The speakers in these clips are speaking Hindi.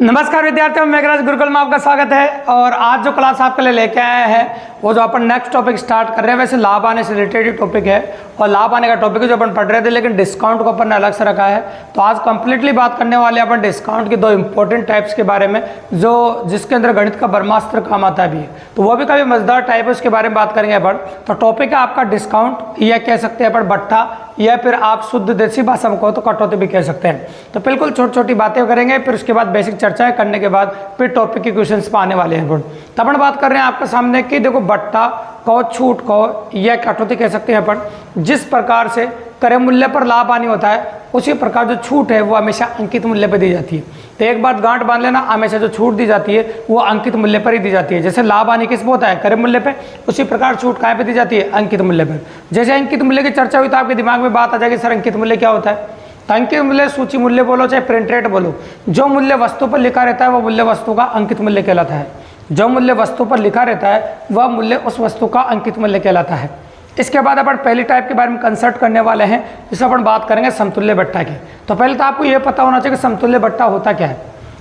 नमस्कार विद्यार्थियों, मेघराज गुरुकुल में आपका स्वागत है। और आज जो क्लास आपके लिए लेके आए हैं वो जो अपन नेक्स्ट टॉपिक स्टार्ट कर रहे हैं, वैसे लाभ आने से रिलेटेड टॉपिक है और लाभ आने का टॉपिक है जो अपन पढ़ रहे थे, लेकिन डिस्काउंट को अपन ने अलग से रखा है। तो आज कंप्लीटली बात करने वाले अपन डिस्काउंट की दो इंपॉर्टेंट टाइप्स के बारे में, जो जिसके अंदर गणित का ब्रह्मास्त्र काम आता भी है, तो वो भी काफ़ी मजेदार टाइप है, उसके बारे में बात करेंगे अपन। तो टॉपिक है आपका डिस्काउंट, या कह सकते हैं अपन बट्टा, या फिर आप शुद्ध देसी भाषा में कहो तो कटौती भी कह सकते हैं। तो बिल्कुल छोटी छोटी बातें करेंगे, फिर उसके बाद बेसिक चर्चाएं करने के बाद फिर टॉपिक के क्वेश्चंस पे आने वाले हैं। गुड, तो अपन बात कर रहे हैं आपके सामने कि देखो बट्टा कहो, छूट कहो या कटौती कह सकते हैं अपन। जिस प्रकार से क्रय मूल्य पर लाभ हानि होता है, उसी प्रकार जो छूट है वो हमेशा अंकित मूल्य पर दी जाती है। तो एक बात गांठ बांध लेना, हमेशा जो छूट दी जाती है वो अंकित मूल्य पर ही दी जाती है। जैसे लाभ हानि किस पे होता है? क्रय मूल्य पे, उसी प्रकार छूट कहाँ पे दी जाती है? अंकित मूल्य पर। जैसे अंकित मूल्य की चर्चा हुई तो आपके दिमाग में बात आ जाएगी, सर अंकित मूल्य क्या होता है? तो अंकित मूल्य सूची मूल्य बोलो चाहे प्रिंट रेट बोलो, जो मूल्य वस्तु पर लिखा रहता है वो मूल्य वस्तु का अंकित मूल्य कहलाता है। जो मूल्य वस्तु पर लिखा रहता है वह मूल्य उस वस्तु का अंकित मूल्य कहलाता है। इसके बाद अपन पहली टाइप के बारे में कंसल्ट करने वाले हैं, जिसमें अपन बात करेंगे समतुल्य बट्टा की। तो पहले तो आपको ये पता होना चाहिए कि समतुल्य बट्टा होता क्या है।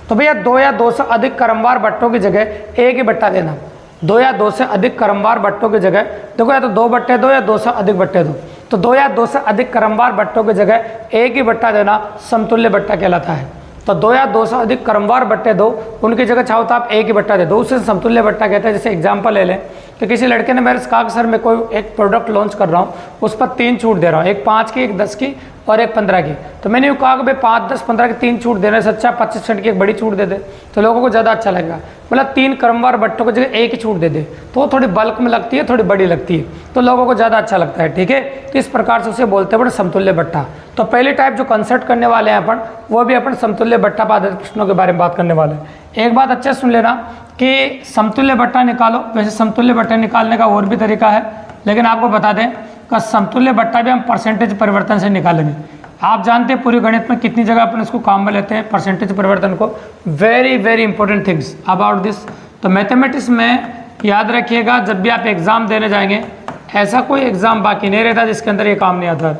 तो भैया दो या दो से अधिक क्रमवार बट्टों की जगह एक ही बट्टा देना। दो या दो से अधिक क्रमवार बट्टों की जगह देखो, या तो दो बट्टे दो या दो से अधिक बट्टे दो। तो दो या दो से अधिक क्रमवार बट्टों की जगह एक ही बट्टा देना समतुल्य बट्टा कहलाता है। तो दो या दो से अधिक क्रमवार बट्टे दो, उनकी जगह चाहो तो आप एक ही बट्टा दे दो, उसे समतुल्य बट्टा कहते हैं। जैसे एग्जांपल ले लें तो किसी लड़के ने मेरे से कहा कि सर मैं कोई एक प्रोडक्ट लॉन्च कर रहा हूँ, उस पर 3 छूट दे रहा हूँ, एक 5 की, एक 10 की और एक 15 की। तो मैंने यूँ कहा कि भाई 5, 10, 15 की 3 छूट देने से अच्छा 25% की एक बड़ी छूट दे दे, तो लोगों को ज़्यादा अच्छा लगेगा। मतलब 3 क्रमवार बट्टों की जगह एक ही छूट दे दे तो वो थोड़ी बल्क में लगती है, थोड़ी बड़ी लगती है, तो लोगों को ज़्यादा अच्छा लगता है। ठीक है, तो इस प्रकार से उसे बोलते हैं समतुल्य बट्टा। तो पहली टाइप जो कंसल्ट करने वाले हैं अपन, वो भी अपन समतुल्य बट्टा आधारित प्रश्नों के बारे में बात करने वाले हैं। एक बात अच्छे सुन लेना कि समतुल्य बट्टा निकालो, वैसे समतुल्य बट्टा निकालने का और भी तरीका है, लेकिन आपको बता दें कि समतुल्य बट्टा भी हम परसेंटेज परिवर्तन से निकालेंगे। आप जानते हैं पूरी गणित में कितनी जगह अपन इसको काम में लेते हैं परसेंटेज परिवर्तन को। Very very important things about this. तो मैथमेटिक्स में याद रखिएगा, जब भी आप एग्जाम देने जाएंगे, ऐसा कोई एग्जाम बाकी नहीं रहता जिसके अंदर ये काम नहीं आता।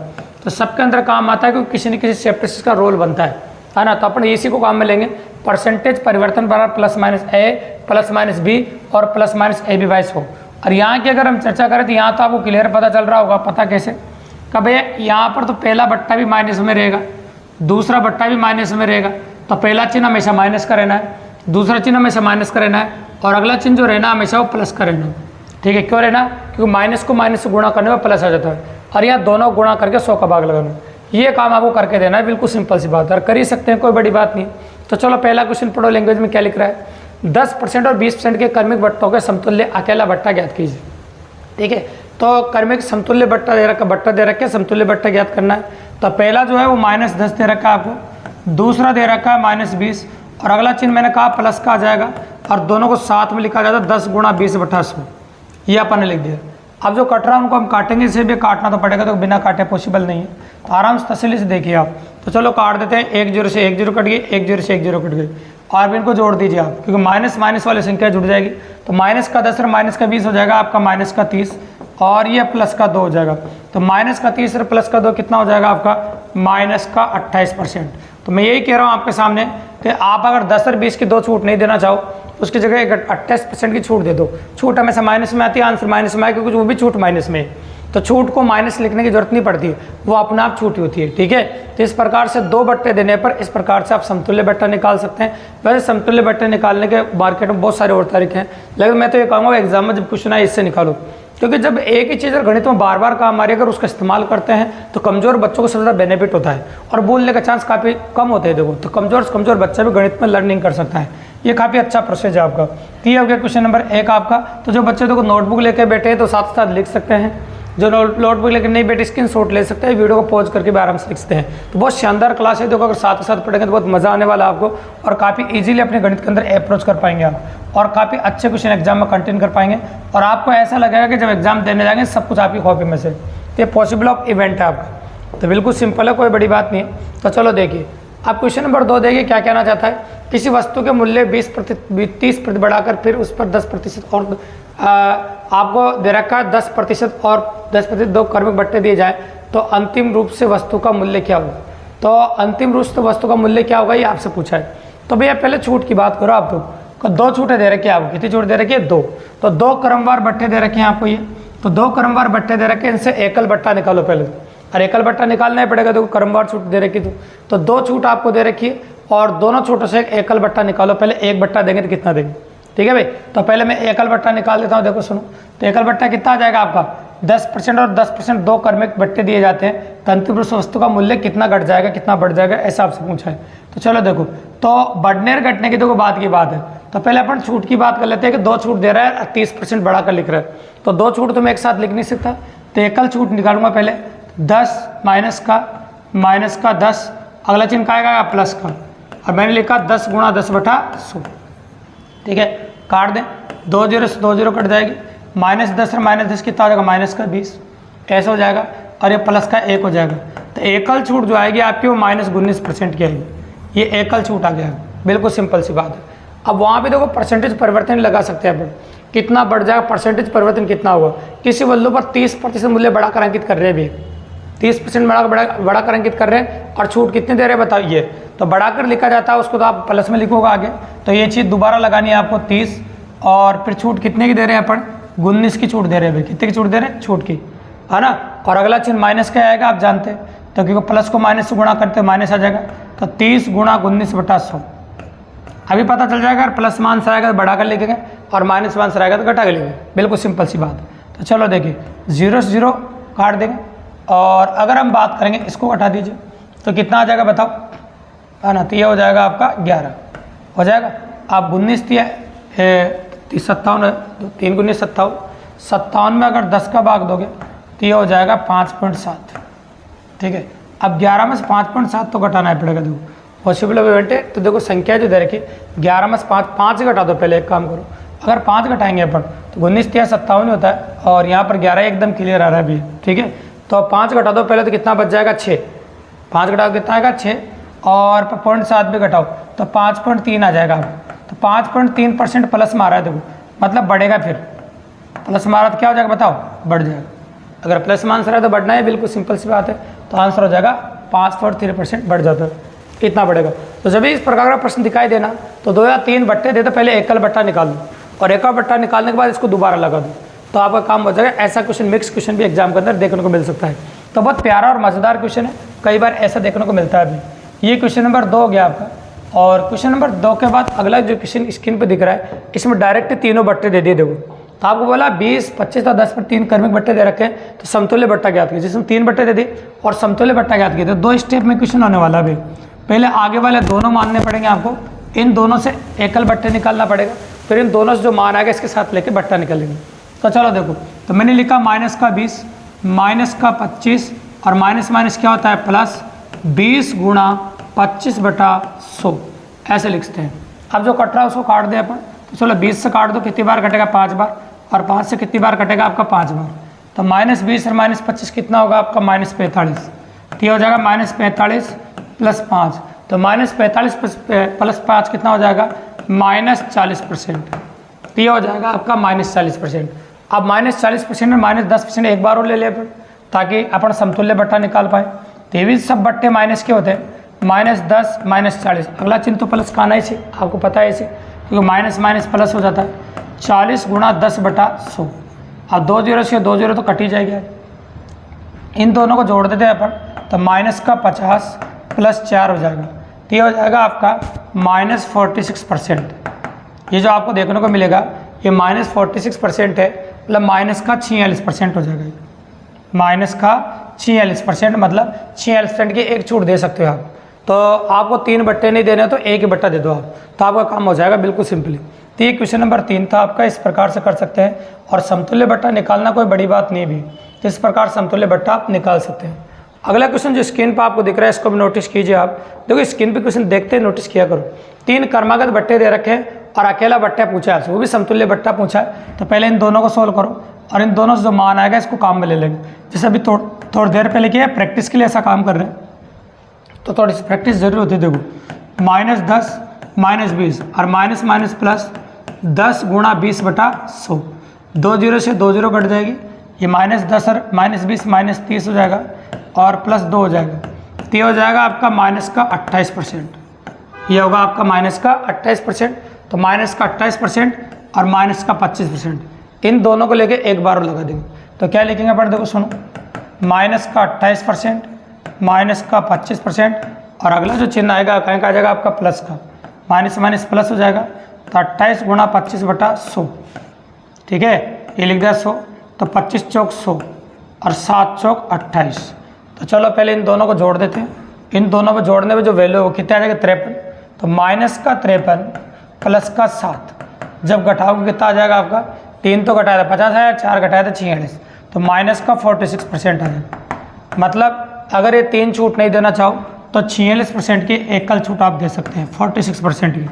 तो सबके अंदर काम आता है, क्योंकि किसी न किसी चैप्टर का रोल बनता है ना। तो अपन इसी को काम में लेंगे, परसेंटेज परिवर्तन बराबर प्लस माइनस ए प्लस माइनस बी और प्लस माइनस ए बी बाइस हो। और यहाँ की अगर हम चर्चा करें तो यहाँ तो आपको क्लियर पता चल रहा होगा। पता कैसे? कब भैया यहाँ पर तो पहला बट्टा भी माइनस में रहेगा, दूसरा बट्टा भी माइनस में रहेगा। तो पहला चिन्ह हमेशा माइनस का रहना है, दूसरा चिन्ह हमेशा माइनस का रहना है, और अगला चिन्ह जो रहना हमेशा वो प्लस का रहना। ठीक है, क्यों रहना? क्योंकि माइनस को माइनस से गुणा करने में प्लस आ जाता है, और यहाँ दोनों गुणा करके 100 का भाग लगाना। ये काम आपको करके देना है, बिल्कुल सिंपल सी बात है, और कर ही सकते हैं, कोई बड़ी बात नहीं। तो चलो पहला क्वेश्चन पढ़ो, लैंग्वेज में क्या लिख रहा है। 10% और 20% के क्रमिक बट्टों के समतुल्य अकेला बट्टा ज्ञात कीजिए। ठीक है, तो क्रमिक समतुल्य बट्टा दे रखा है, समतुल्य बट्टा ज्ञात करना है। तो पहला जो है वो -10 दे रखा है आपको, दूसरा दे रखा है -20, और अगला चिन्ह मैंने कहा प्लस का आ जाएगा, और दोनों को साथ में लिखा जाता है 10 × 20/100। ये अपन ने लिख दिया। अब जो कट रहा है उनको हम काटेंगे, इसे भी काटना तो पड़ेगा, तो बिना काटे पॉसिबल नहीं है। तो आराम से तसल्ली से देखिए आप। तो चलो काट देते हैं, 1 0 से 1 0 कट गई, 1 0 से 1 0 कट गई, और भी इनको जोड़ दीजिए आप, क्योंकि माइनस माइनस वाली संख्या जुड़ जाएगी। तो माइनस का 10 और माइनस का 20 हो जाएगा आपका माइनस का 30, और ये प्लस का 2 हो जाएगा। तो माइनस का 30 और प्लस का 2 कितना हो जाएगा आपका? माइनस का 28%। तो मैं यही कह रहा हूँ आपके सामने कि आप अगर 10 और 20 की 2 छूट नहीं देना चाहो, उसकी जगह 28% की छूट दे दो। छूट हमेशा माइनस में आती है, आंसर माइनस में आए, क्योंकि वो भी छूट माइनस में है। तो छूट को माइनस लिखने की जरूरत नहीं पड़ती, वो अपने आप छूटी होती है। ठीक है, तो इस प्रकार से 2 बट्टे देने पर इस प्रकार से आप समतुल्य बट्टा निकाल सकते हैं। वैसे समतुल्य बट्टे निकालने के मार्केट में बहुत सारे और तरीके हैं, लेकिन मैं तो ये कहूँगा एग्जाम में जब क्वेश्चन आए इससे निकालो, क्योंकि जब एक ही चीज़ गणित में बार बार काम आ रही है, अगर उसका इस्तेमाल करते हैं तो कमज़ोर बच्चों को सबसे ज़्यादा बेनिफिट होता है, और भूलने का चांस काफ़ी कम होते हैं। देखो, तो कमज़ोर से कमज़ोर बच्चा भी गणित में लर्निंग कर सकता है। ये काफ़ी अच्छा प्रोसेस है आपका। तो ये हो गया क्वेश्चन नंबर 1 आपका। तो जो बच्चे देखो नोटबुक लेके बैठे हैं तो साथ साथ लिख सकते हैं, जो नोटबुक लेकर नहीं बैठे स्क्रीनशॉट ले सकते हैं, वीडियो को पॉज करके भी आराम से लिख सकते हैं। तो बहुत शानदार क्लास है, देखो अगर साथ साथ पढ़ेंगे तो बहुत मज़ा आने वाला है आपको, और काफ़ी इजीली अपने गणित के अंदर अप्रोच कर पाएंगे आप, और काफ़ी अच्छे क्वेश्चन एग्जाम में कंटेन कर पाएंगे, और आपको ऐसा लगेगा कि जब एग्जाम देने जाएंगे सब कुछ आपकी कॉपी में से। तो ये पॉसिबल ऑफ इवेंट है आपका, तो बिल्कुल सिंपल है, कोई बड़ी बात नहीं है। तो चलो देखिए, अब क्वेश्चन नंबर 2 देखिए क्या कहना चाहता है। किसी वस्तु के मूल्य 30% बढ़ाकर फिर उस पर 10% और आपको दे रखा है 10% और 10% 2 क्रमिक बट्टे दिए जाए, तो अंतिम रूप से वस्तु का मूल्य क्या होगा? तो अंतिम रूप से वस्तु का मूल्य क्या होगा ये आपसे पूछा है। तो भैया पहले छूट की बात करो आप तो 2 छूटें दे रखी है आपको, कितनी छूट दे रखी है 2। तो 2 क्रमवार बट्टे दे रखे हैं आपको ये, तो 2 क्रमवार बट्टे दे रखे हैं, इनसे एकल बट्टा निकालो पहले। और एकल बट्टा निकालना ही पड़ेगा, देखो क्रमवार छूट दे रखी तो 2 छूट आपको दे रखी है और दोनों छूटों से एकल बट्टा निकालो। पहले एक बट्टा देंगे तो कितना देंगे, ठीक है भाई। तो पहले मैं एकल बट्टा निकाल देता हूँ, देखो सुनो। तो एकल बट्टा कितना आ जाएगा आपका 10% और 10% 2 क्रमिक बट्टे दिए जाते हैं, तंतुपुरुष वस्तु का मूल्य कितना घट जाएगा कितना बढ़ जाएगा, ऐसा आपसे पूछा है। तो चलो देखो, तो बढ़ने और घटने की देखो बात की बात है। तो पहले अपन छूट की बात कर लेते हैं कि 2 छूट दे रहा है, 30% बढ़ा कर लिख रहा है। तो 2 छूट तो मैं एक साथ लिख नहीं सकता, तो एकल छूट निकालूंगा पहले। 10 माइनस का 10, अगला चिन्ह का आएगा प्लस का, और मैंने लिखा 10 गुणा 10/100, ठीक है। काट दें, 2 0 से 2 0 कट जाएगी, -10 और -10 कितना हो जाएगा -20, ऐसा हो जाएगा। और ये प्लस का 1 हो जाएगा। तो एकल छूट जो आएगी आपकी वो -19% की आएगी, ये एकल छूट आ गया, बिल्कुल सिंपल सी बात है। अब वहाँ पे देखो परसेंटेज परिवर्तन लगा सकते हैं अपन, कितना बढ़ जाएगा, परसेंटेज परिवर्तन कितना हुआ। किसी वैल्यू पर 30% मूल्य बढ़ाकर अंकित कर रहे हैं भी, 30% बढ़ाकर अंकित कर रहे हैं, और छूट कितने दे रहे हैं बताइए। तो बढ़ाकर लिखा जाता है उसको, तो आप प्लस में लिखोगे आगे। तो ये चीज़ दोबारा लगानी है आपको 30, और फिर छूट कितने की दे रहे हैं अपन 19 की छूट दे रहे हैं भाई, कितने की छूट दे रहे हैं छूट की, है ना। और अगला चिन्ह माइनस का आएगा, आप जानते हैं, तो क्योंकि प्लस को माइनस से गुणा करते हैं माइनस आ जाएगा। तो 30 गुणा 19/100, अभी पता चल जाएगा। अगर प्लस मान से आएगा तो बढ़ा कर लिखेंगे, और माइनस मान से आएगा तो घटा कर लिखेंगे, बिल्कुल सिंपल सी बात। तो चलो देखिए, 0 से 0 काट देंगे, और अगर हम बात करेंगे इसको हटा दीजिए तो कितना आ जाएगा बताओ, है ना। तो ये हो जाएगा आपका 11 हो जाएगा। आप 19 दिया 57, 3 × 57, 57 में अगर 10 का भाग दोगे तो ये हो जाएगा 5.7, ठीक है। अब 11 में से 5.7 तो घटाना ही पड़ेगा, देखो पॉसिबल इवेंट है। तो देखो संख्या जो दे रखी 11 में से 5 घटा दो, पहले एक काम करो, अगर 5 घटाएंगे अपन तो 19 × 57 ही होता है, और यहाँ पर 11 एकदम क्लियर आ रहा है अभी, ठीक है। तो 5 घटा दो पहले, तो कितना बच जाएगा 6, 5 घटाओ कितना आएगा 6, और 0.7 भी घटाओ तो 5.3 आ जाएगा। तो 5.3% प्लस मारा है, देखो मतलब बढ़ेगा, फिर प्लस मारा तो क्या हो जाएगा बताओ, बढ़ जाएगा। अगर प्लस में आंसर है तो बढ़ना है, बिल्कुल सिंपल सी बात है। तो आंसर हो जाएगा 5.3% बढ़ जाता है, इतना बढ़ेगा। तो जब भी इस प्रकार का प्रश्न दिखाई देना तो 2 या 3 बट्टे दे, तो पहले एकल बट्टा निकाल दो, और एकल बट्टा निकालने के बाद इसको दोबारा लगा दो, तो आपका काम हो जाएगा। ऐसा क्वेश्चन, मिक्स क्वेश्चन भी एग्जाम के अंदर देखने को मिल सकता है। तो बहुत प्यारा और मज़ेदार क्वेश्चन है, कई बार ऐसा देखने को मिलता है अभी। ये क्वेश्चन नंबर 2 हो गया आपका, और क्वेश्चन नंबर 2 के बाद अगला जो क्वेश्चन स्क्रीन पे दिख रहा है, इसमें डायरेक्ट तीनों बट्टे दे दिए। देखो तो आपको बोला 20, 25 और 10 पर 3 क्रमिक बट्टे दे रखे हैं, तो समतुल्य बट्टा ज्ञात कीजिए, जिसमें 3 बट्टे दे दिए और समतुल्य बट्टा ज्ञात कीजिए। तो 2 स्टेप में क्वेश्चन होने वाला है। पहले आगे वाले दोनों मानने पड़ेंगे आपको, इन दोनों से एकल बट्टे निकालना पड़ेगा, फिर इन दोनों से जो मान आएगा इसके साथ लेके बट्टा निकालेंगे। तो चलो देखो, तो मैंने लिखा -20, -25, और माइनस क्या होता है प्लस, 20 गुणा 25/100 ऐसे लिखते हैं। अब जो कट रहा है उसको काट दे अपन। तो चलो 20 से काट दो, कितनी बार कटेगा 5 बार, और 5 से कितनी बार कटेगा आपका 5 बार। तो -20 और -25 कितना होगा आपका -45, तो ये हो जाएगा -45 + 5। तो -45 + 5 कितना हो जाएगा -40%, तो ये हो जाएगा आपका -40%। अब -40% में -10% एक बार और ले ले, ताकि अपन समतुल्य बट्टा निकाल पाए। तो ये भी सब बट्टे माइनस के होते हैं, -10 -40, अगला चिन्ह तो प्लस का आना ही चाहिए, आपको पता है इसे, क्योंकि माइनस माइनस प्लस हो जाता है। 40 गुणा 10/100, अब 2 0 से 2 0 तो कट ही जाएगा, इन दोनों को जोड़ देते हैं अपन, तो -50 + 4 हो जाएगा, तो ये हो जाएगा आपका -46%। ये जो आपको देखने को मिलेगा ये -46% है, मतलब -46% हो जाएगा, -46%, मतलब 46% की एक छूट दे सकते हो आप। तो आपको 3 बट्टे नहीं देने तो एक ही बट्टा दे दो आप, तो आपका काम हो जाएगा बिल्कुल सिंपली। तो ये क्वेश्चन नंबर 3 था आपका, इस प्रकार से कर सकते हैं। और समतुल्य बट्टा निकालना कोई बड़ी बात नहीं भी, तो इस प्रकार समतुल्य बट्टा आप निकाल सकते हैं। अगला क्वेश्चन जो स्क्रीन पर आपको दिख रहा है इसको भी नोटिस कीजिए आप। देखो स्क्रीन पे क्वेश्चन देखते ही नोटिस किया करो। 3 क्रमागत बट्टे दे रखे हैं और अकेला बट्टा पूछा है आपसे, वो भी समतुल्य बट्टा पूछा है। तो पहले इन दोनों को सोल्व करो और इन दोनों से जो मान आएगा इसको काम में ले लेंगे। जैसे अभी थोड़ी देर पहले किया, प्रैक्टिस के लिए ऐसा काम कर रहे हैं, तो थोड़ी सी प्रैक्टिस जरूर होती है। देखो -10 -20 और माइनस माइनस प्लस 10 गुणा 20/100, 2 0 से 2 0 कट जाएगी, ये -10 और -20 -30 हो जाएगा और +2 हो जाएगा, तो ये हो जाएगा आपका -28%। ये होगा आपका माइनस का 28%, तो माइनस का 28% और माइनस का 25%, इन दोनों को लेके एक बार और लगा देंगे। तो क्या लिखेंगे अपन, देखो सुनो, माइनस का 28%, माइनस का 25%, और अगला जो चिन्ह आएगा कहीं का आ जाएगा आपका प्लस का, माइनस माइनस प्लस हो जाएगा, तो 28 गुणा 25/100, ठीक है, ये लिख दिया 100, तो 25 चौक 100 और 7 चौक 28। तो चलो पहले इन दोनों को जोड़ देते हैं। इन दोनों को जोड़ने में जो वैल्यू हो कितना आ जाएगा 53, तो माइनस का 53 प्लस का 7, जब घटाओगे कितना आ जाएगा आपका, 3 तो घटाया था 50 आया, 4 घटाया था 46, तो माइनस का 46% आ जाएगा। मतलब अगर ये 3 छूट नहीं देना चाहो तो 46% की एकल छूट आप दे सकते हैं, 46% की,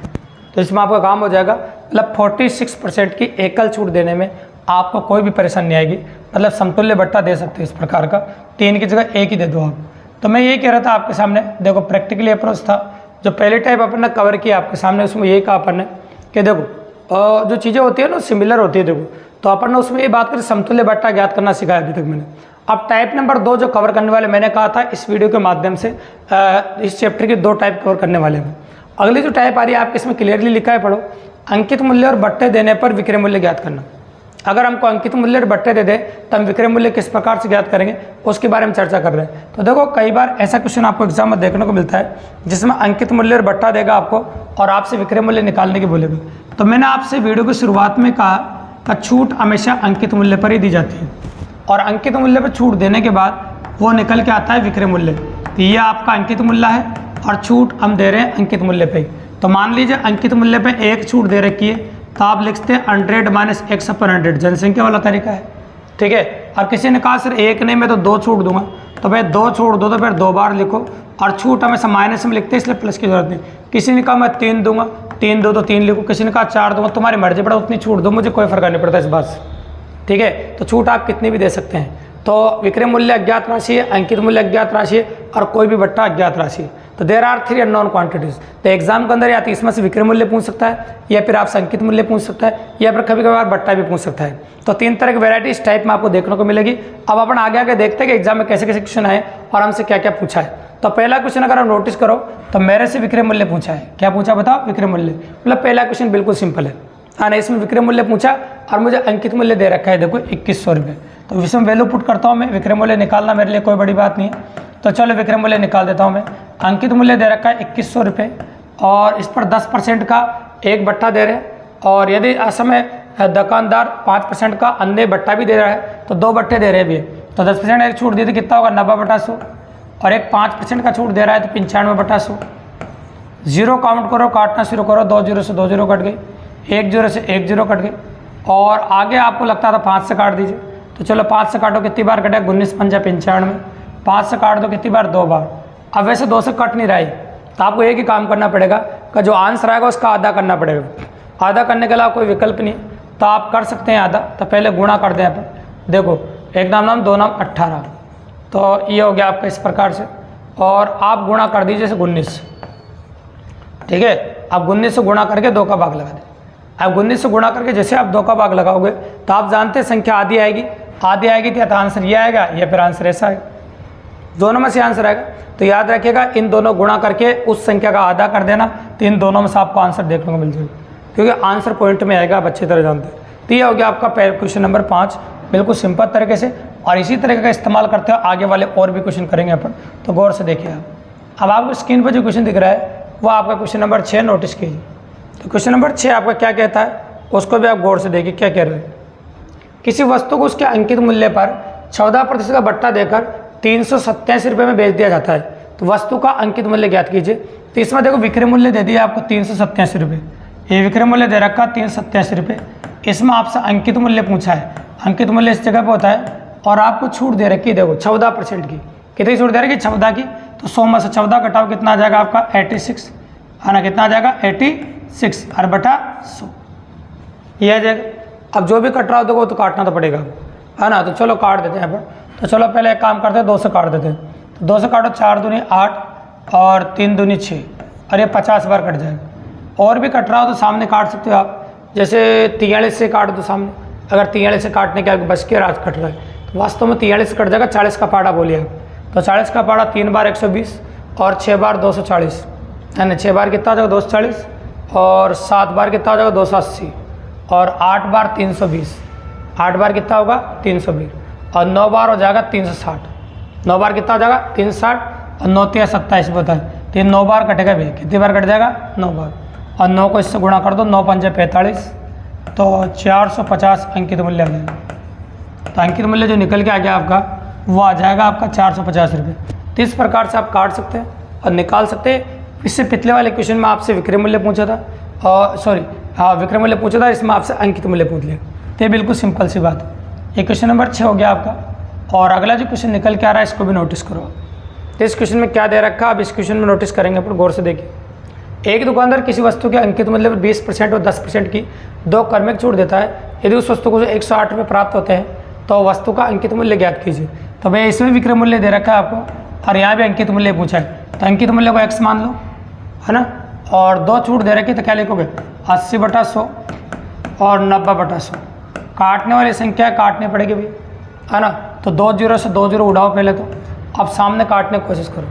तो इसमें आपका काम हो जाएगा। मतलब 46% की एकल छूट देने में आपको कोई भी परेशानी नहीं आएगी, मतलब समतुल्य बट्टा दे सकते हैं इस प्रकार का, 3 की जगह 1 ही दे दो आप। तो मैं ये कह रहा था आपके सामने, देखो प्रैक्टिकली अप्रोच था जो पहले टाइप अपन ने कवर किया आपके सामने, उसमें यही कहा अपन ने कि देखो जो चीज़ें होती है ना सिमिलर होती है, देखो तो अपन ने उसमें ये बात करी समतुल्य बट्टा ज्ञात करना सिखाया अभी तक मैंने। अब टाइप नंबर 2 जो कवर करने वाले मैंने कहा था इस वीडियो के माध्यम से, इस चैप्टर की 2 टाइप कवर करने वाले हैं। अगली जो टाइप आ रही है आपके इसमें क्लियरली लिखा है, पढ़ो, अंकित मूल्य और बट्टे देने पर विक्रय मूल्य ज्ञात करना। अगर हमको अंकित मूल्य और बट्टे दे दे तो हम विक्रय मूल्य किस प्रकार से ज्ञात करेंगे उसके बारे में चर्चा कर रहे हैं। तो देखो कई बार ऐसा क्वेश्चन आपको एग्जाम में देखने को मिलता है जिसमें अंकित मूल्य और बट्टा देगा आपको और आपसे विक्रय मूल्य निकालने की बोलेगा। तो मैंने आपसे वीडियो की शुरुआत में कहा कि छूट हमेशा अंकित मूल्य पर ही दी जाती है, और अंकित मूल्य पर छूट देने के बाद वो निकल के आता है विक्रय मूल्य। तो ये आपका अंकित मूल्य है और छूट हम दे रहे हैं अंकित मूल्य पे। तो मान लीजिए अंकित मूल्य पे 1 छूट दे रखी है, तो आप लिखते हैं 100 माइनस x/100, जनसंख्या वाला तरीका है, ठीक है। और किसी ने कहा सर 1 नहीं मैं तो 2 छूट दूंगा, तो भाई 2 छूट दो तो फिर 2 बार लिखो, और छूट हमेशा माइनस में लिखते हैं इसलिए प्लस की जरूरत नहीं। किसी ने कहा मैं 3 दूंगा, 3 दो तो 3 लिखो, किसी ने कहा 4 दूंगा, तुम्हारी मर्जी पड़ा उतनी छूट दो, मुझे कोई फर्क नहीं पड़ता इस बात से, ठीक है। तो छूट आप कितनी भी दे सकते हैं। तो विक्रय मूल्य अज्ञात राशि है, अंकित मूल्य अज्ञात राशि है, और कोई भी बट्टा अज्ञात राशि है। तो देर आर 3 अननोन क्वांटिटीज। तो एग्जाम के अंदर या तो इसमें से विक्रय मूल्य पूछ सकता है, या फिर आपसे अंकित मूल्य पूछ सकता है, या फिर कभी कभार बट्टा भी पूछ सकता है। तो 3 तरह की वैरायटी इस टाइप में आपको देखने को मिलेगी। अब अपन आगे आगे देखते हैं कि एग्जाम में कैसे कैसे क्वेश्चन आए और हमसे क्या क्या पूछा है। तो पहला क्वेश्चन अगर आप नोटिस करो तो मेरे से विक्रय मूल्य पूछा है। क्या पूछा बताओ? विक्रय मूल्य। मतलब पहला क्वेश्चन बिल्कुल सिंपल है, हाँ नहीं, इसमें विक्रय मूल्य पूछा और मुझे अंकित मूल्य दे रखा है, देखो 2100 रुपये। तो इसमें वैल्यू पुट करता हूँ मैं, विक्रय मूल्य निकालना मेरे लिए कोई बड़ी बात नहीं है। तो चलो विक्रय मूल्य निकाल देता हूँ मैं। अंकित मूल्य दे रखा है 2100 रुपये, और इस पर 10% का 1 बट्टा दे रहे हैं, और यदि असमय दुकानदार 5% का अन्य बट्टा भी दे रहा है तो 2 बट्टे दे रहे भी है। तो 10% एक छूट दी तो कितना होगा? 90/100, और एक 5% का छूट दे रहा है तो 95/100। 0 काउंट करो, काटना शुरू करो, 2 0 से 2 0 कट गई, 1 0 से 1 0 कट गई, और आगे आपको लगता था 5 से काट दीजिए। तो चलो 5 से काटो, कितनी बार कटे? 19 पंजा 95। 5 से काट दो, कितनी बार? 2 बार। अब वैसे 2 से कट नहीं रहा है, तो आपको एक ही काम करना पड़ेगा कि जो आंसर आएगा उसका आधा करना पड़ेगा। आधा करने के अलावा कोई विकल्प नहीं, तो आप कर सकते हैं आधा। तो पहले गुणा कर दें अपन, देखो 1 नाम 2 नाम 18, तो ये हो गया आपका इस प्रकार से, और आप गुणा कर दीजिए जैसे 19, ठीक है। आप 19 से गुणा करके 2 का भाग लगा दें। अब 19 से गुणा करके जैसे आप 2 का भाग लगाओगे तो आप जानते हैं संख्या आधी आएगी, आधी आएगी तो आंसर ये आएगा या फिर आंसर ऐसा आएगा, दोनों में से आंसर आएगा। तो याद रखिएगा इन दोनों गुणा करके उस संख्या का आधा कर देना, तो इन दोनों में से आपको आंसर देखने को मिल जाएगा, क्योंकि आंसर पॉइंट में आएगा, आप अच्छी तरह जानते हैं। तो ये हो गया आपका क्वेश्चन नंबर 5, बिल्कुल सिंपल तरीके से, और इसी तरीके का इस्तेमाल करते हुए आगे वाले और भी क्वेश्चन करेंगे अपन, तो गौर से देखिए आप। अब आपको स्क्रीन पर जो क्वेश्चन दिख रहा है वो आपका क्वेश्चन नंबर 6 नोटिस कीजिए। तो क्वेश्चन नंबर 6 आपका क्या कहता है उसको भी आप गौर से देखिए क्या कह रहे हैं। किसी वस्तु को उसके अंकित मूल्य पर 14% का बट्टा देकर 387 रुपये में बेच दिया जाता है, तो वस्तु का अंकित मूल्य ज्ञात कीजिए। तो इसमें देखो विक्रय मूल्य दे दिया आपको 387 रुपये, ये विक्रय मूल्य दे रखा 387 रुपये। इसमें आपसे अंकित मूल्य पूछा है, अंकित मूल्य इस जगह पर होता है, और आपको छूट दे रखी है देखो 14% की। कितनी छूट दे रखी? 14 की। तो 100 में से 14 घटाओ, कितना आ जाएगा आपका? 86, है ना, कितना आ जाएगा? 86 और बटा 100, ये आ जाएगा। अब जो भी कट रहा हो देखो तो काटना तो पड़ेगा, है ना। तो चलो काट देते हैं यहाँ पर। तो चलो पहले एक काम करते हैं, 2 से काट देते हैं। तो 2 से काटो, 4 दूनी 8 और 3 दूनी 6, और ये 50 बार कट जाएगा। और भी कट रहा हो तो सामने काट सकते हो आप, जैसे 43 से काट दो सामने। अगर 43 से काटने के आगे बच के राज कट रहा है तो वास्तव में 43 कट जाएगा, 40 का पाड़ा बोलिए आप। तो 40 का पाड़ा 3 बार 120 और 6 बार 240, यानी 6 बार कितना हो जाएगा 240, और 7 बार कितना हो जाएगा 280, और 8 बार 320, 8 बार कितना होगा 320, और 9 बार हो जाएगा 360, 9 बार कितना हो जाएगा 360, और 9 3 27 बताए, तो 9 बार कटेगा भी, कितनी बार कट जाएगा 9 बार, और 9 को इससे गुणा कर दो, 9 पंजे 45, तो 450 अंकित मूल्य आ जाएगा। तो अंकित मूल्य जो निकल के आ गया आपका वो आ जाएगा आपका 450 रुपये। तो इस प्रकार से आप काट सकते हैं और निकाल सकते हैं। इससे पिछले वाले क्वेश्चन में आपसे विक्रय मूल्य पूछा था, और सॉरी हाँ विक्रय मूल्य पूछा था, इसमें आपसे अंकित मूल्य पूछ लिया। तो ये बिल्कुल सिंपल सी बात है। ये क्वेश्चन नंबर 6 हो गया आपका। और अगला जो क्वेश्चन निकल के आ रहा है इसको भी नोटिस करो। तो इस क्वेश्चन में क्या दे रखा है, अब इस क्वेश्चन में नोटिस करेंगे अपन, गौर से देखिए। एक दुकानदार किसी वस्तु के अंकित मूल्य पर 20% और 10% की 2 क्रमिक छूट देता है। यदि उस वस्तु को 108 रुपये प्राप्त होते हैं तो वस्तु का अंकित मूल्य ज्ञात कीजिए। तो भैया इसमें विक्रय मूल्य दे रखा है आपको, और यहाँ भी अंकित मूल्य पूछा है। तो अंकित मूल्य को x मान लो, है ना, और 2 छूट दे रखी, तो क्या लिखोगे 80/100 और 90/100। काटने वाली संख्या काटनी पड़ेगी भैया, है ना। तो 2 0 से 2 0 उड़ाओ पहले, तो अब सामने काटने की कोशिश करो।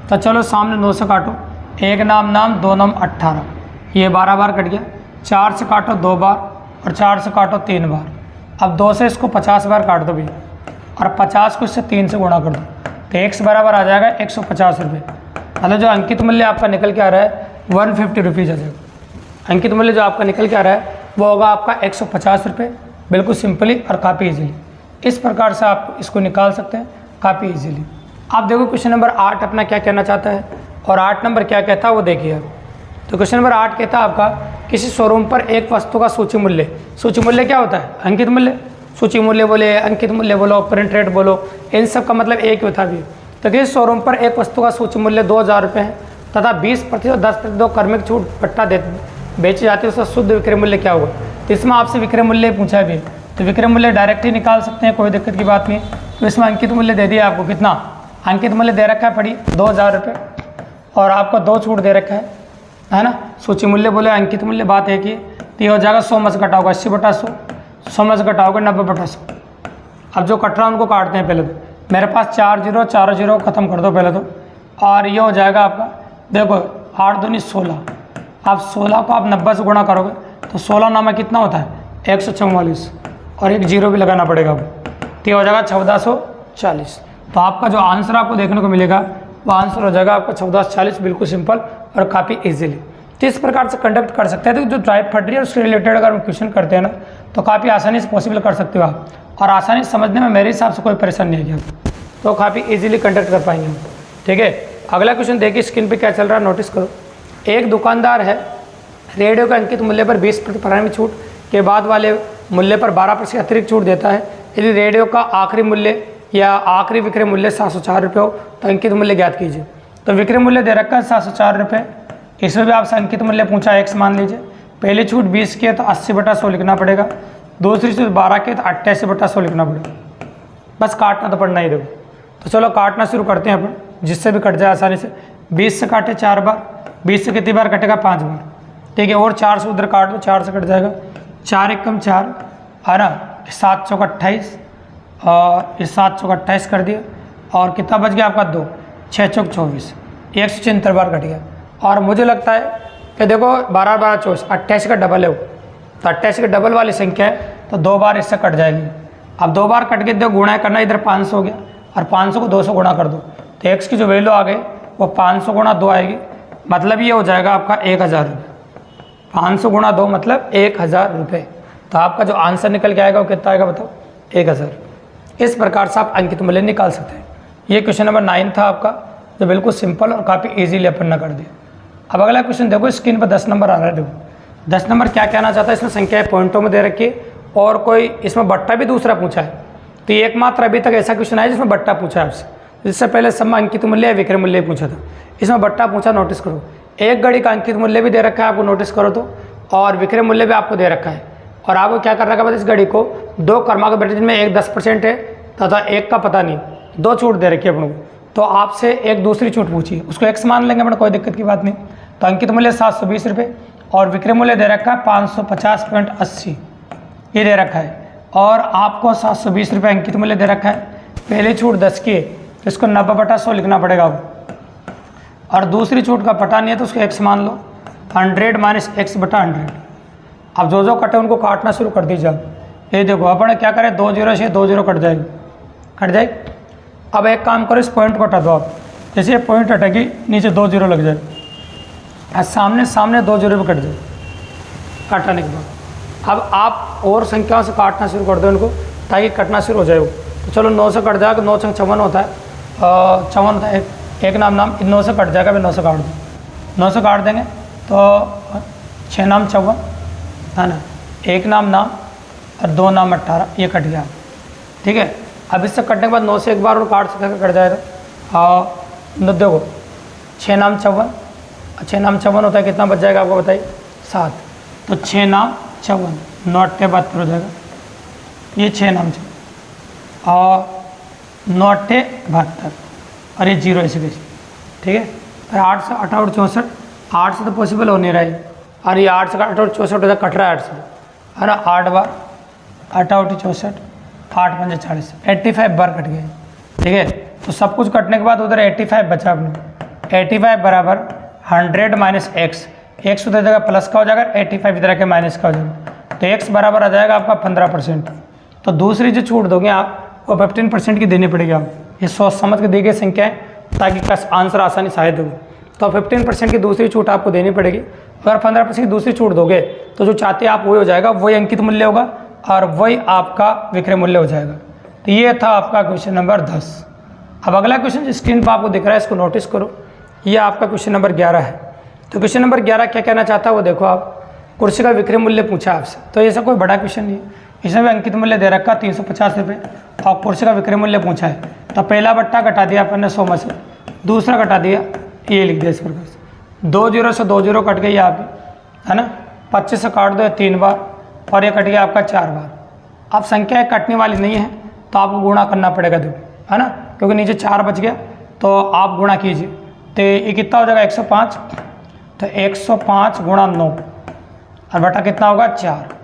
तो चलो सामने 2 से काटो, 1 नाम 2 नाम 18, ये 12 बार कट गया। 4 से काटो 2 बार, और 4 से काटो 3 बार। अब 2 से इसको 50 बार काट दो भैया, और 50 को इससे 3 से गुणा कर दो, तो x बराबर आ जाएगा 150 रुपये। मतलब जो अंकित मूल्य आपका निकल के आ रहा है 150 रुपीज़ आ जाएगा। अंकित मूल्य जो आपका निकल के आ रहा है वो होगा आपका 150 रुपये, बिल्कुल सिंपली और काफ़ी ईजिली। इस प्रकार से आप इसको निकाल सकते हैं काफ़ी ईजिली। आप देखो क्वेश्चन नंबर 8 अपना क्या कहना चाहता है, और 8 नंबर क्या कहता है वो देखिए आप। तो क्वेश्चन नंबर 8 कहता है आपका, किसी शोरूम पर एक वस्तु का सूची मूल्य क्या होता है, अंकित मूल्य। सूची मूल्य बोले, अंकित मूल्य बोलो, प्रिंट रेट बोलो, इन सब का मतलब एक ही होता है। तो किसी शोरूम पर एक वस्तु का सूची मूल्य 2000 रुपये है तथा 20% और 10% 2 क्रमिक छूट पट्टा बेची जाती है, उसका शुद्ध विक्रय मूल्य क्या होगा। तो इसमें आपसे विक्रय मूल्य पूछा है भी, तो विक्रय मूल्य डायरेक्ट ही निकाल सकते हैं, कोई दिक्कत की बात नहीं। तो इसमें अंकित मूल्य दे दिया आपको, कितना अंकित मूल्य दे रखा है पड़ी 2000 रुपये, और आपको 2 छूट दे रखा है ना। सूची मूल्य बोले, अंकित मूल्य बात है कि तो ये हो जाएगा 100 में से घटाओगे 80/100, 100 में से घटाओगे 90/100। अब जो कट रहा है उनको काटते हैं पहले। तो मेरे पास 4 0 खत्म कर दो पहले तो, और ये हो जाएगा आपका, देखो 8 दूनी 16। आप 16 को आप 90 से गुणा करोगे तो 16 नाम में कितना होता है 144, और एक 0 भी लगाना पड़ेगा आपको, तो ये हो जाएगा 1440। तो आपका जो आंसर आपको देखने को मिलेगा वो आंसर हो जाएगा आपका 1440, बिल्कुल सिंपल और काफ़ी ईजिली। तो इस प्रकार से कंडक्ट कर सकते हैं। तो जो ड्राइव फट रही है उससे रिलेटेड अगर हम क्वेश्चन करते हैं ना, तो काफ़ी आसानी से पॉसिबल कर सकते हो आप, और आसानी से समझने में मेरे हिसाब से कोई परेशानी नहीं है, तो काफ़ी इजीली कंडक्ट कर पाएंगे हम। ठीक है, अगला क्वेश्चन देखिए स्क्रीन पे क्या चल रहा है, नोटिस करो। एक दुकानदार है, रेडियो के अंकित मूल्य पर 20% प्रारंभिक छूट के बाद वाले मूल्य पर 12% अतिरिक्त छूट देता है। यदि रेडियो का आखिरी मूल्य या आखिरी विक्रय मूल्य 704 रुपये हो तो अंकित मूल्य ज्ञात कीजिए। तो विक्रय मूल्य दे रखा है 704 रुपये, इसमें भी आपसे अंकित मूल्य पूछा है x मान लीजिए। पहली छूट 20 की है तो 80/100 लिखना पड़ेगा, दूसरी छूट 12 की है तो 88/100 लिखना पड़ेगा। बस काटना तो पड़ना ही देखो। तो चलो काटना शुरू करते हैं अपन, जिससे भी कट जाए आसानी से। 20 से काटे 4 बार, 20 से कितनी बार कटेगा 5 बार, ठीक है। और 4 से उधर काट दो, 4 से कट जाएगा, 4 एकम 4 है ना, 7 चौक 28, और इस 7 चौक 28 कर दिया, और कितना बच गया आपका 2, 6 चौक 24, 176 बार कट गया। और मुझे लगता है कि देखो 12 12 24, 28 का डबल है वो, तो 28 का डबल वाली संख्या है, तो 2 बार इससे कट जाएगी। अब 2 बार कट के दो गुणा करना, इधर 500 हो गया, और 500 को 200 गुणा कर दो, तो x की जो वैल्यू आ गई वो 500 गुणा 2 आएगी, मतलब ये हो जाएगा आपका 1000 रुपये। 500 गुणा 2 मतलब 1000 रुपये। तो आपका जो आंसर निकल के आएगा वो कितना आएगा बताओ, 1000। इस प्रकार से आप अंकित मूल्य निकाल सकते हैं। ये क्वेश्चन नंबर 9 था आपका, जो बिल्कुल सिंपल और काफ़ी ईजीली अपन ने कर दिया। अब अगला क्वेश्चन देखो, स्क्रीन पर 10 नंबर आ रहा है। देखो 10 नंबर क्या कहना चाहता है, इसमें संख्याएं पॉइंटों में दे रखी है, और कोई इसमें बट्टा भी दूसरा पूछा है। तो ये एकमात्र अभी तक ऐसा क्वेश्चन है जिसमें बट्टा पूछा है आपसे। इससे पहले सब अंकित मूल्य या विक्रय मूल्य पूछा था, इसमें बट्टा पूछा। नोटिस करो, एक घड़ी का अंकित मूल्य भी दे रखा है आपको, नोटिस करो तो, और विक्रय मूल्य भी आपको दे रखा है। और आपको क्या कर रखा है, इस घड़ी को 2 क्रमांक बैठे जिनमें एक 10% है तथा एक का पता नहीं, 2 छूट दे रखी है अपन को। तो आपसे एक दूसरी छूट पूछी, उसको x मान लेंगे अपन, कोई दिक्कत की बात नहीं। तो अंकित मूल्य 720 रुपये, और विक्रय मूल्य दे रखा है 550.80, ये दे रखा है। और आपको 720 रुपये अंकित मूल्य दे रखा है, पहले छूट 10 की है, तो इसको 90/100 लिखना पड़ेगा। और दूसरी छूट का पता नहीं है तो उसको x मान लो, 100 माइनस एक्स बटा 100। अब जो जो कटे उनको काटना शुरू कर दीजिए। अब ये देखो अपन क्या करें, 2 0 से 2 0 कट जाएगी, कट जाएगी। अब एक काम करो, इस पॉइंट को हटा दो आप, जैसे ये पॉइंट हटेगी नीचे 2 0 लग जाए, और सामने सामने 2 0 भी कट जाए काटने के बाद। अब आप और संख्याओं से काटना शुरू कर दो इनको, ताकि कटना शुरू हो जाए वो। तो चलो 9 से कट जाएगा, 9 से 54 होता है, 54 होता है, एक नाम 9 से कट जाएगा, फिर 9 से काट दो, 9 से काट देंगे तो 6 नाम 54 है ना, एक नाम और 2 नाम 18, ये कट गया। ठीक है, अब इससे कटने के बाद 9 से एक बार और काट सकते कट जाएगा। और देखो 6 नाम 54, 6 नाम 54 होता है, कितना बच जाएगा आपको बताइए, 7। तो 6 नाम 54, 9 8 72 हो जाएगा, ये 6 नाम 54 और 9 8 72 और ये 0 ऐसे कैसे। ठीक है, और 8 से 8 और 64, 8 से तो पॉसिबल हो नहीं रहा है, और ये 8 से 8 और 64 होता है, कट रहा है 8 से, है ना। 8 बार 8 8 64, 8 5 40, 85 बार कट गए। ठीक है, तो सब कुछ कटने के बाद उधर 85 बचा अपने, 85 बराबर 100 माइनस एक्स, एक्स उधर जगह प्लस का हो जाएगा, 85 इधर के माइनस का हो जाएगा, तो एक्स बराबर आ जाएगा आपका 15%। तो दूसरी जो छूट दोगे आप वो 15% की देनी पड़ेगी। आप ये सोच समझ के दी गई संख्या है, ताकि आंसर आसानी शायद हो। तो 15% की दूसरी छूट आपको देनी पड़ेगी। अगर 15% की दूसरी छूट दोगे तो जो चाहते हैं आप वही हो जाएगा, वही अंकित मूल्य होगा और वही आपका विक्रय मूल्य हो जाएगा। तो ये था आपका क्वेश्चन नंबर 10। अब अगला क्वेश्चन स्क्रीन पर आपको दिख रहा है, इसको नोटिस करो, ये आपका क्वेश्चन नंबर 11 है। तो क्वेश्चन नंबर 11 क्या कहना चाहता है वो देखो आप, कुर्सी का विक्रय मूल्य पूछा आपसे। तो ऐसा कोई बड़ा क्वेश्चन नहीं है, इसमें भी अंकित मूल्य दे रखा 350 रुपये और कुर्सी का विक्रय मूल्य पूछा है। तो पहला बट्टा घटा दिया अपन ने 100 में से, दूसरा घटा दिया, ये लिख दिया इस प्रकार से, 2 0 से 2 0 कट गई आपकी, है ना। 25 से काट दो 3 बार और ये कट गया आपका 4 बार। अब संख्या कटने वाली नहीं है तो आपको गुणा करना पड़ेगा, देखो, है ना, क्योंकि नीचे 4 बच गया, तो आप गुणा कीजिए। तो ये कितना हो जाएगा 105, तो 105 गुणा 9 और बटा कितना होगा 4,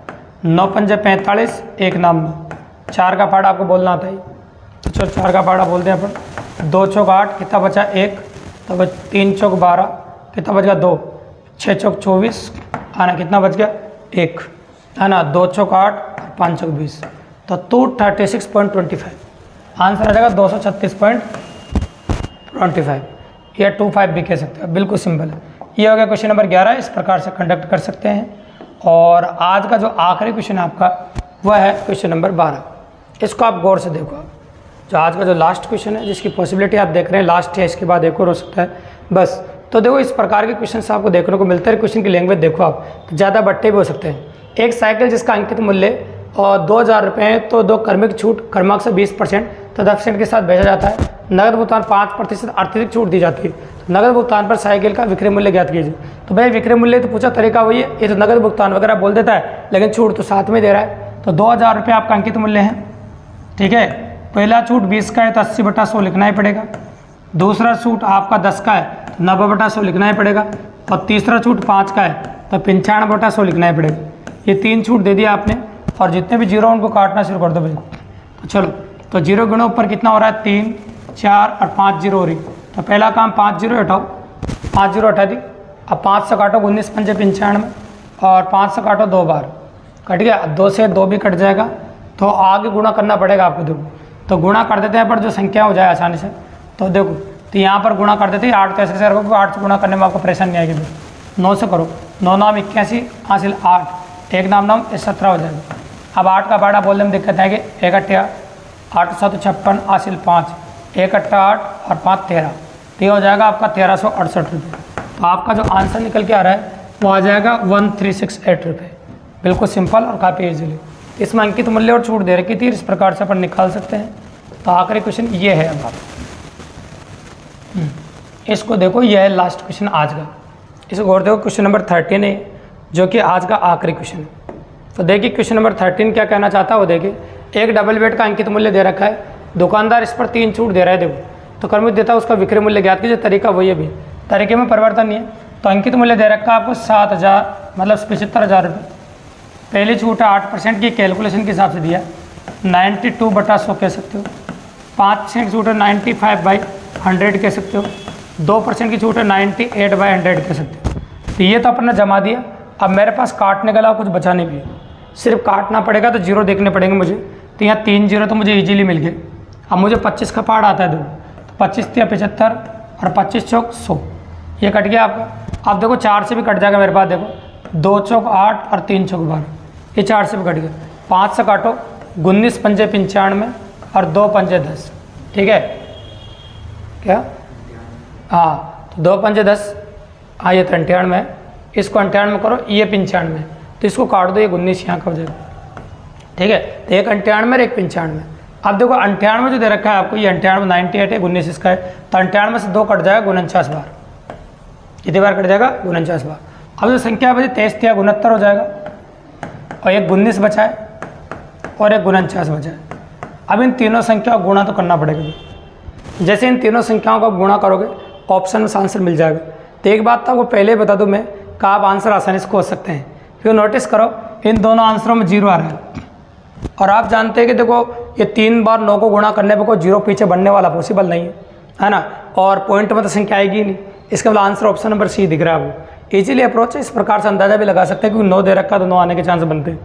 9 पंजे 45, एक नाम 9, 4 का पाड़ा आपको बोलना आता है, तो चलो 4 का पाड़ा बोलते हैं अपन। 2 चौक 8, कितना बचा 1, तो बच 3 चौक 12, कितना बच गया 2, 6 चौक 24, आना कितना बच गया 1, है ना, 2 चौक 8, 5 चौक 20, तो 236.25 आंसर आ जाएगा 236.25 या 25 भी कह सकते हैं, बिल्कुल सिंपल है। ये हो गया क्वेश्चन नंबर 11, इस प्रकार से कंडक्ट कर सकते हैं। और आज का जो आखिरी क्वेश्चन है आपका वह है क्वेश्चन नंबर 12। इसको आप गौर से देखो, जो आज का जो लास्ट क्वेश्चन है जिसकी पॉसिबिलिटी आप देख रहे हैं लास्ट है, इसके बाद एक और हो सकता है बस। तो देखो इस प्रकार के क्वेश्चन आपको देखने को मिलते हैं। क्वेश्चन की लैंग्वेज देखो आप, ज़्यादा बट्टे भी हो सकते हैं। एक साइकिल जिसका अंकित मूल्य और 2000 रुपये है, तो 2 क्रमिक छूट क्रमांक से 20% तो 10% के साथ भेजा जाता है। नगद भुगतान 5% अतिरिक्त छूट दी जाती है। नगद भुगतान पर साइकिल का विक्रय मूल्य ज्ञात कीजिए। तो भाई विक्रय मूल्य तो पूछा, तरीका वही है, ये तो नगद भुगतान वगैरह बोल देता है, लेकिन छूट तो साथ में दे रहा है। तो 2000 रुपये आपका अंकित मूल्य है। ठीक है, पहला छूट 20 का है तो 80/100 लिखना ही पड़ेगा। दूसरा छूट आपका 10 का है तो 90/100 लिखना ही पड़ेगा। और तीसरा छूट 5 का है तो 95/100 लिखना ही पड़ेगा। ये 3 छूट दे दिया आपने, और जितने भी जीरो उनको काटना शुरू कर दो भाई। तो चलो, तो जीरो गुणों ऊपर कितना हो रहा है 3 4 और 5 जीरो हो रही। तो पहला काम 5 जीरो हटाओ, 5 जीरो हटा दी। अब 5 से काटो 19 पंजे 95 और 5 से काटो 2 बार, कट गया। 2 से 2 भी कट जाएगा, तो आगे गुणा करना पड़ेगा आपको। देखो तो गुणा कर देते हैं पर जो संख्या हो जाए आसानी से। तो देखो तो यहाँ पर गुणा कर देते हैं 8 कैसे करोगे, 8 से गुणा करने में आपको परेशानी नहीं आएगी। 9 से करो, 9 नाम 81 हासिल 8, एक नाम 17 हो जाएगा। अब 8 का बाड़ा बोलने में दिक्कत है कि 1 अट्ठा 8 7 56 हासिल 5, 1 अट्ठा 8 और 5 13, तो ये हो जाएगा आपका 1368 रुपये। तो आपका जो आंसर निकल के आ रहा है वो आ जाएगा 1368 रुपये। बिल्कुल सिंपल और काफ़ी ईजिली। इसमें अंकित मूल्य और छूट दे रखी थी, इस प्रकार से अपन निकाल सकते हैं। तो आखिरी क्वेश्चन ये है। अब आप इसको देखो, यह है लास्ट क्वेश्चन आज का। इसको गौर देखो, क्वेश्चन नंबर 13 है जो कि आज का आखिरी क्वेश्चन है। तो देखिए क्वेश्चन नंबर 13 क्या कहना चाहता है वो देखिए। एक डबल बेड का अंकित मूल्य दे रखा है, दुकानदार इस पर 3 छूट दे रहा है। देखो तो क्रमिक देता है, उसका विक्रय मूल्य ज्ञात कीजिए। तरीका वही है भी, तरीके में परिवर्तन नहीं है। तो अंकित मूल्य दे रखा है आपको 7000 मतलब 75,000 रुपये। पहली छूट है 8% की, कैलकुलेशन के हिसाब से दिया 92/100 कह सकते हो। 5% छूट है 95/100 कह सकते हो। 2% की छूट है, 98/100 कह सकते हैं। तो ये तो अपन ने जमा दिया। अब मेरे पास काटने के अलावा कुछ बचा नहीं भी है, सिर्फ काटना पड़ेगा, तो जीरो देखने पड़ेंगे मुझे। तो यहाँ 3 जीरो तो मुझे ईजिली मिल गए। अब मुझे 25 का पार्ट आता है, देखो तो 25 या 75 और 25 चौक 100, ये कट गया आपका। अब देखो 4 से भी कट जाएगा मेरे पास, देखो 2 चौक 8 और 3 चौक 12, ये 4 से भी कट गया। 5 से काटो, 19 पंजे 95 और 2 पंजे 10, ठीक है क्या? हाँ, तो 2 पंजे 10, हाँ ये तो 98 है, इसको 98 करो, ये 95, तो इसको काट दो, ये 19 यहाँ का हो जाएगा, ठीक है। तो एक 98 और एक 95। अब देखो 98 जो दे रखा है आपको, ये 98 98 है, 19 इसका है, तो 98 से 2 कट जाएगा 49 बार, कितनी बार कट जाएगा? 49 बार। अब जो संख्या बची 23 या 69 हो जाएगा, और एक 19 बचा है और एक 49 बचा है। अब इन तीनों संख्याओं को गुणा तो करना पड़ेगा। जैसे इन तीनों संख्याओं को गुणा करोगे ऑप्शन में आंसर मिल जाएगा। तो एक बात तो आपको पहले बता दूं मैं कि आप आंसर आसानी से खोज सकते हैं। फिर नोटिस करो इन दोनों आंसरों में 0 आ रहा है, और आप जानते हैं कि देखो ये 3 बार 9 को गुणा करने पर कोई 0 पीछे बढ़ने वाला पॉसिबल नहीं है ना, और पॉइंट में तो संख्या आएगी नहीं। इसके बाद आंसर ऑप्शन नंबर सी दिख रहा है आपको। इजीली अप्रोच है, इस प्रकार से अंदाजा भी लगा सकते हैं क्योंकि 9 दे रखा तो 9 आने के चांस बनते हैं,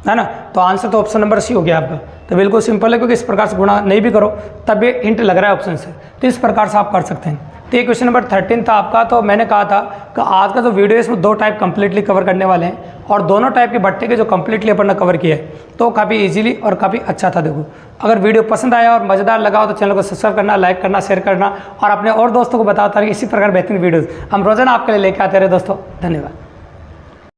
है ना। तो आंसर तो ऑप्शन नंबर सी हो गया आपका। तो बिल्कुल सिंपल है, क्योंकि इस प्रकार से गुणा नहीं भी करो तब ये हिंट लग रहा है ऑप्शन से, तो इस प्रकार से आप कर सकते हैं। तो ये क्वेश्चन नंबर 13 था आपका। तो मैंने कहा था कि आज का जो वीडियो है इसमें 2 टाइप कंप्लीटली कवर करने वाले हैं, और दोनों टाइप के भट्टे के जो कंप्लीटली अपन ने कवर किया है तो काफ़ी इजीली और काफ़ी अच्छा था। देखो अगर वीडियो पसंद आया और मज़ेदार लगा हो तो चैनल को सब्सक्राइब करना, लाइक करना, शेयर करना, और अपने और दोस्तों को बताओ ताकि इसी प्रकार बेहतरीन वीडियोज़ हम रोज़ाना आपके लिए लेके आते रहे दोस्तों। धन्यवाद।